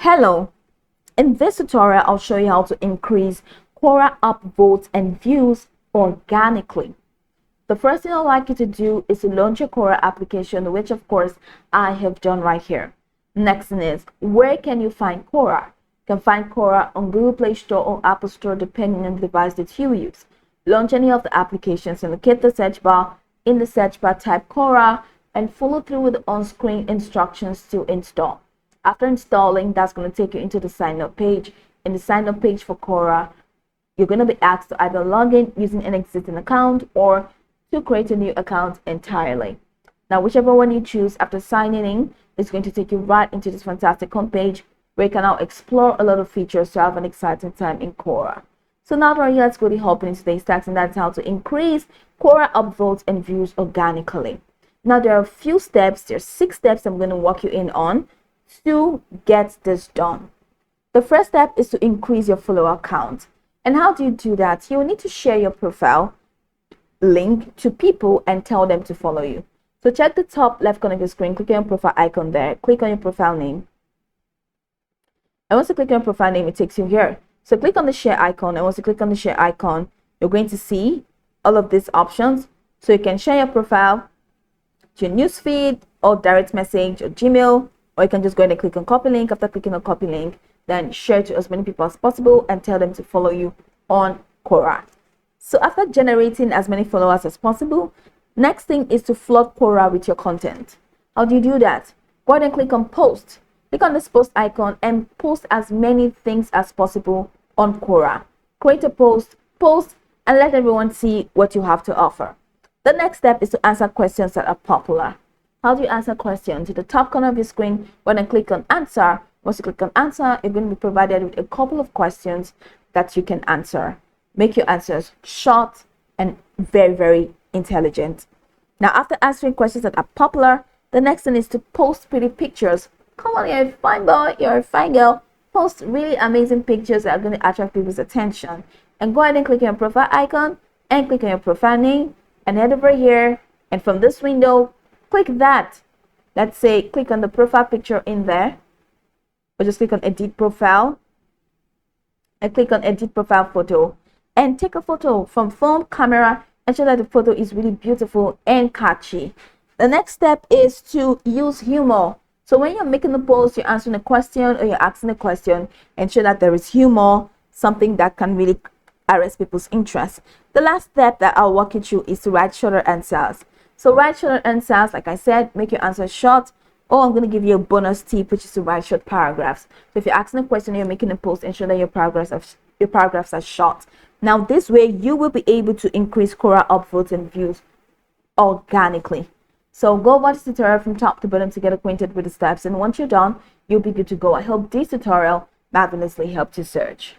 Hello, in this tutorial I'll show you how to increase Quora upvotes and views organically. The first thing I'd like you to do is to launch your Quora application, which of course I have done right here. Next thing is, where can you find Quora? You can find Quora on Google Play Store or Apple Store depending on the device that you use. Launch any of the applications and locate the search bar. In the search bar, type Quora and follow through with the on-screen instructions to install. After installing, that's going to take you into the sign up page. In the sign up page for Quora, you're going to be asked to either log in using an existing account or to create a new account entirely. Now, whichever one you choose after signing in is going to take you right into this fantastic homepage where you can now explore a lot of features to have an exciting time in Quora. So now that let's go to hop into today's task, and that's how to increase Quora upvotes and views organically. Now, there are a few steps. There's 6 steps I'm going to walk you in on to get this done. The first step is to increase your follower count. And how do you do that? You will need to share your profile link to people and tell them to follow you. So check the top left corner of your screen, click on your profile icon there, click on your profile name. And once you click on your profile name, it takes you here. So click on the share icon, and once you click on the share icon, you're going to see all of these options. So you can share your profile to your newsfeed or direct message or Gmail, or you can just go ahead and click on copy link. After clicking on copy link, then share to as many people as possible and tell them to follow you on Quora. So after generating as many followers as possible, next thing is to flood Quora with your content. How do you do that? Go ahead and click on post. Click on this post icon and post as many things as possible on Quora. Create a post, and let everyone see what you have to offer. The next step is to answer questions that are popular. How do you answer questions? To the top corner of your screen, when I click on answer, once you click on answer, you're going to be provided with a couple of questions that you can answer. Make your answers short and very, very intelligent. Now, after answering questions that are popular, the next thing is to post pretty pictures. Come on, you're a fine boy, you're a fine girl. Post really amazing pictures that are going to attract people's attention. And go ahead and click on your profile icon and click on your profile name and head over here. And from this window, click that. Let's say click on the profile picture in there, or just click on edit profile and click on edit profile photo and take a photo from phone, camera, and show that the photo is really beautiful and catchy. The next step is to use humor. So when you're making a post, you're answering a question or you're asking a question, ensure that there is humor, something that can really arrest people's interest. The last step that I'll walk you through is to write shorter answers. So write shorter answers, like I said, make your answers short, or I'm going to give you a bonus tip, which is to write short paragraphs. So if you're asking a question, you're making a post, ensure that your paragraphs are short. Now, this way, you will be able to increase Quora upvotes and views organically. So go watch the tutorial from top to bottom to get acquainted with the steps. And once you're done, you'll be good to go. I hope this tutorial marvelously helped you search.